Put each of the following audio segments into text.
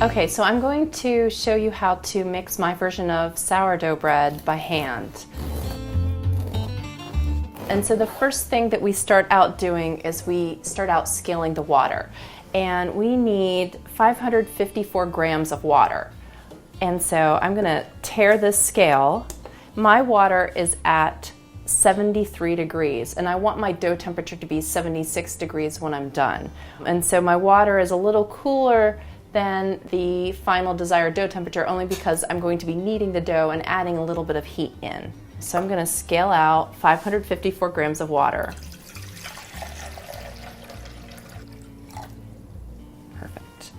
Okay, so I'm going to show you how to mix my version of sourdough bread by hand. And so the first thing that we start out doing is we start out scaling the water. And we need 554 grams of water. And so I'm gonna tear this scale. My water is at 73 degrees, and I want my dough temperature to be 76 degrees when I'm done. And so my water is a little cooler than the final desired dough temperature, only because I'm going to be kneading the dough and adding a little bit of heat in. So I'm going to scale out 554 grams of water. Perfect.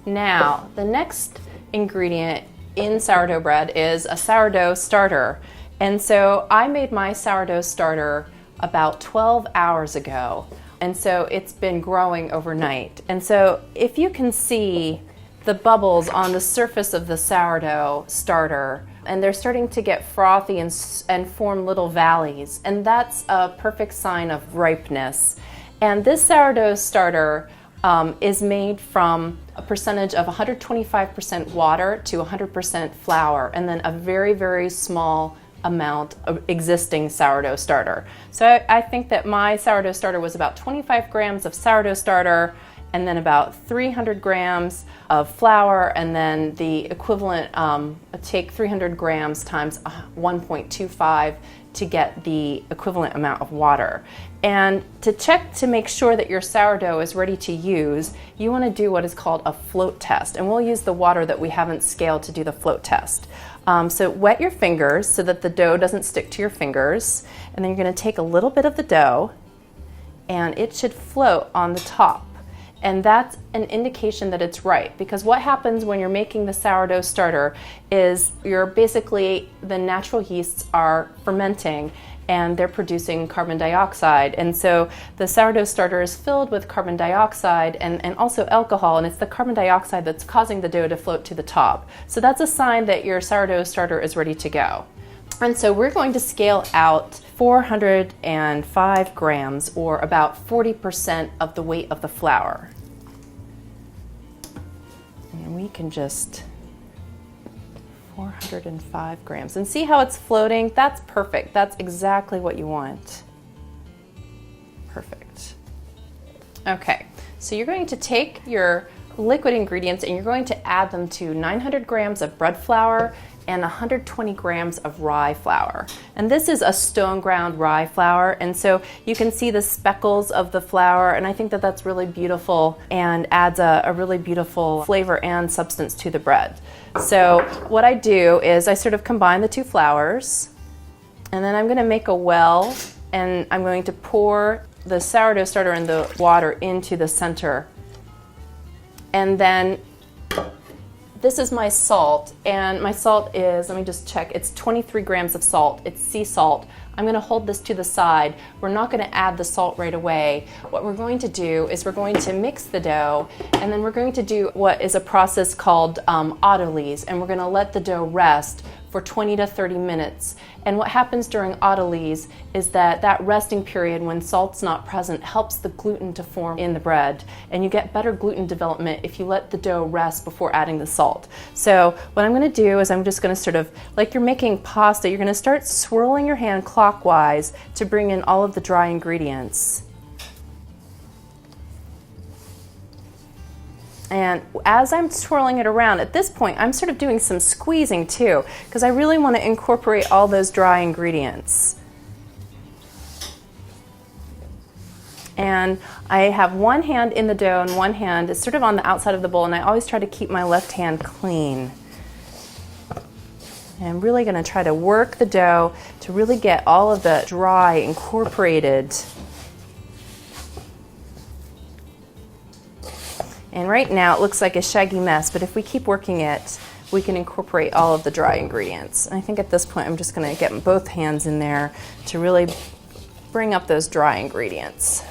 Now, the next ingredient in sourdough bread is a sourdough starter. And so I made my sourdough starter about 12 hours ago. And so it's been growing overnight. And so if you can see the bubbles on the surface of the sourdough starter, and they're starting to get frothy and form little valleys, and that's a perfect sign of ripeness. And this sourdough starter is made from a percentage of 125% water to 100% flour, and then a very, very small amount of existing sourdough starter. So I think that my sourdough starter was about 25 grams of sourdough starter, and then about 300 grams of flour, and then the equivalent, take 300 grams times 1.25 to get the equivalent amount of water. And to check to make sure that your sourdough is ready to use, you want to do what is called a float test. And we'll use the water that we haven't scaled to do the float test. So wet your fingers so that the dough doesn't stick to your fingers. And then you're going to take a little bit of the dough, and it should float on the top. And that's an indication that it's right, because what happens when you're making the sourdough starter is the natural yeasts are fermenting and they're producing carbon dioxide. And so the sourdough starter is filled with carbon dioxide and also alcohol, and it's the carbon dioxide that's causing the dough to float to the top. So that's a sign that your sourdough starter is ready to go. And so we're going to scale out 405 grams, or about 40% of the weight of the flour. And we can just 405 grams. And see how it's floating? That's perfect. That's exactly what you want. Perfect. Okay, so you're going to take your liquid ingredients and you're going to add them to 900 grams of bread flour and 120 grams of rye flour. And this is a stone ground rye flour, and so you can see the speckles of the flour, and I think that that's really beautiful and adds a really beautiful flavor and substance to the bread. So what I do is I sort of combine the two flours, and then I'm going to make a well, and I'm going to pour the sourdough starter and the water into the center. And then this is my salt, and my salt is, let me just check, it's 23 grams of salt. It's sea salt. I'm going to hold this to the side. We're not going to add the salt right away. What we're going to do is we're going to mix the dough, and then we're going to do what is a process called autolyse, and we're going to let the dough rest for 20 to 30 minutes. And what happens during autolyse is that resting period when salt's not present helps the gluten to form in the bread, and you get better gluten development if you let the dough rest before adding the salt. So what I'm going to do is I'm just going to sort of, like you're making pasta, you're going to start swirling your hand clockwise to bring in all of the dry ingredients. And as I'm swirling it around, at this point, I'm sort of doing some squeezing too, because I really want to incorporate all those dry ingredients. And I have one hand in the dough and one hand is sort of on the outside of the bowl, and I always try to keep my left hand clean. And I'm really going to try to work the dough to really get all of the dry incorporated. And right now it looks like a shaggy mess, but if we keep working it, we can incorporate all of the dry ingredients. And I think at this point I'm just going to get both hands in there to really bring up those dry ingredients.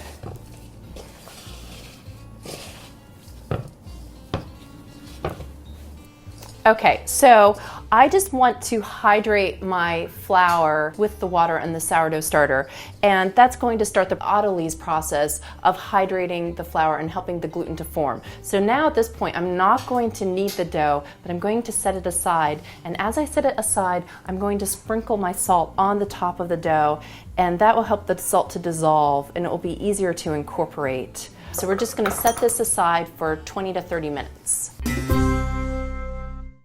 Okay, so I just want to hydrate my flour with the water and the sourdough starter, and that's going to start the autolyse process of hydrating the flour and helping the gluten to form. So now at this point, I'm not going to knead the dough, but I'm going to set it aside. And as I set it aside, I'm going to sprinkle my salt on the top of the dough, and that will help the salt to dissolve, and it will be easier to incorporate. So we're just going to set this aside for 20 to 30 minutes.